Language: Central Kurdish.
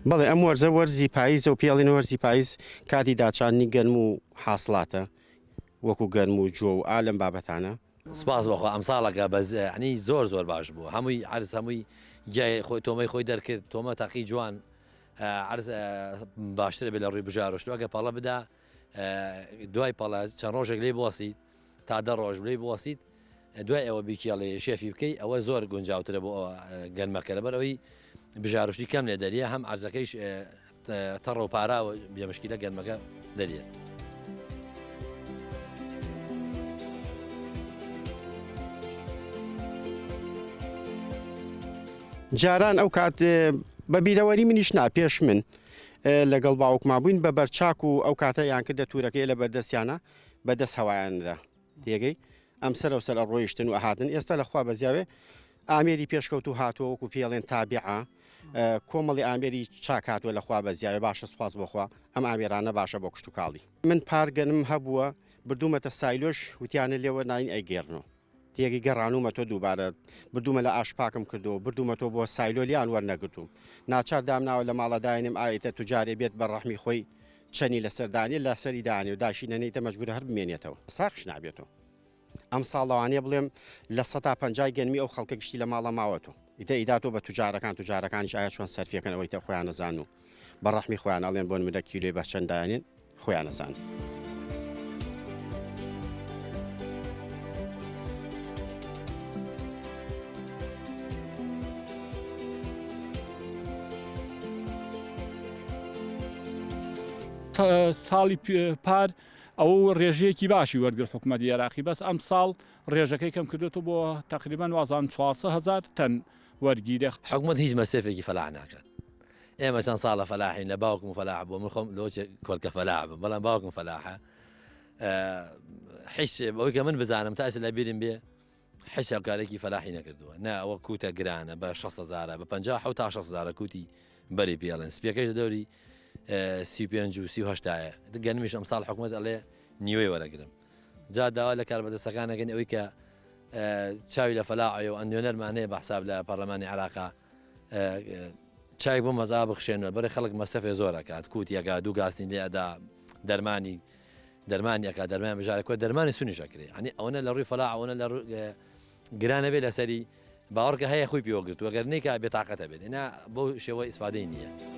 بەڵێ ئەم وەرزە وەرزی پاییز و پێڵین وەرزی پاییز کاتی داچانی گەرم و حاصلاتە وەکو گەرم و جۆ و ئالم بابەتانە. سپاس بەخۆ ئەم ساڵەکە بەز عنی زۆر باش بوو هەمووی عرس هەمووی گیای خۆی تۆمەی خۆی دەرکرد تۆمە تاقی جوان عرس باشتر بێ لە ڕووی بژارۆشت ئەگە پەڵە بدا دوای پەڵە چەند ڕۆژێک لێ بوەسیت تا 10 ڕۆژ لێ بوەسیت دوای ئەوە بیکیڵێ شێفی بکەی ئەوە زۆر گونجاوترە بۆ گەنمەکە لەبەرەوەی بژاروشتی کەم لێ دەریە هەم عرزەکەیش تەڕە و پاراوە بێمشکیلە گەنمەکە دەریێت. جاران ئەو کات بە بیرەوەری منیش پێش من لەگەڵ باوکما بووین بە بەرچاک و ئەو کاتە یان کردە تورەکەی لە بەردەستیانە بەدەست هەوایاندا تێگەی ئەم سەر سەر ڕۆیشتن و ئاهاتن ئێستا لەخوا بەزیاوێ ئامێری پێشکەوت و هاتووە وەکو پێڵێن تابعە کۆمەڵی ئامێری چاک هاتووە لەخوا بەزیاوێ باشە سوپاس بخوا ئەم ئامێرانە باشە بۆ کشت و کاڵی من پارگەنم هەبووە بردوومەتە سایلۆش وتیانە لێوە ناین ئەیگێڕنەوە تێگەی گەڕانومە تۆ دووبارە بردوومە لە ئاشپاکم کردو بردوومە تۆ بۆ سایلۆلیان وەرنەگرتوم ناچار دامناوە لە ماڵەداینم ئایتە توجارێ بێت بە ڕەحمی خۆی چەنی لەسەردانی لە سەری دانی و داشی نەنیتە مەجبورە هەر بمێنێتەوە ساخش نابێتەوە ئەم ساڵەوانێ بڵێم لە 150 گەنمی ئەو خەڵکە گشتی لە ماڵە ماوەتەوە ئیتە ئیداتۆ بە توجارەکانیش ئایا چۆن سەرفیەکەن ئەوەی تە خۆیان نەزان و بە ڕەحمی خۆیان ئەڵێن بۆن مدە کیلۆی بە چەنددانین خۆیان نەزان. ساڵی پار ئەو ڕێژەیەکی باشی وەرگر حکوومەتی عێراقی بەس ئەم ساڵ ڕێژەکەی کەم کردێتەوە بۆ تقریبان وازان 400,000 تەن وەرگیرە حکوومەت هیچ مەسێفێکی فەلاح ناکات ئێمە چەند ساڵە فەلاحین لە باوکم و فەلاح بووە من خۆم لۆچێک کۆلکە فەلاح بم بەڵام باوکم فەلاحە حیس بەوەی کە من بزانم تا ئێستا لە بیرم بێ حیس کارێکی فەلاحی نەکردووە نه ئەوە کوتە گرانە بە 600,000 بە 50 تا 600,000 کوتی بەری پێڵێن سپیەکەش دەوری 35 و 38 گەنمیش ئەم ساڵ حکوومەت ئەڵێ نیوەی وەرەگرم جا داوا لە کاربەدەستەکانەکەن ئەوەی کە چاوی لە فەلاحی و ئەندێنەرمانەیە بە حساب لە پەرلەمانی عێراقا چاوی بۆ مەزا بخشێنەوە بەرەی خەڵک مەسەفێ زۆر ئەکات کووتیەکە دوو گاستین لێ ئەدا دەرمانیەکە دەرمان بژارە کۆ دەرمانی سونی شەکرێ هەنی ئەوەنە لە ڕووی فەلاح ئەوەنە لە گرانە بێ لەسەری باوەڕکە هەیە خۆی پێوەگرت وەگەر نیکە بێتاقەتە بێت هێنا بۆ شێوە ئیسفادەی نییە.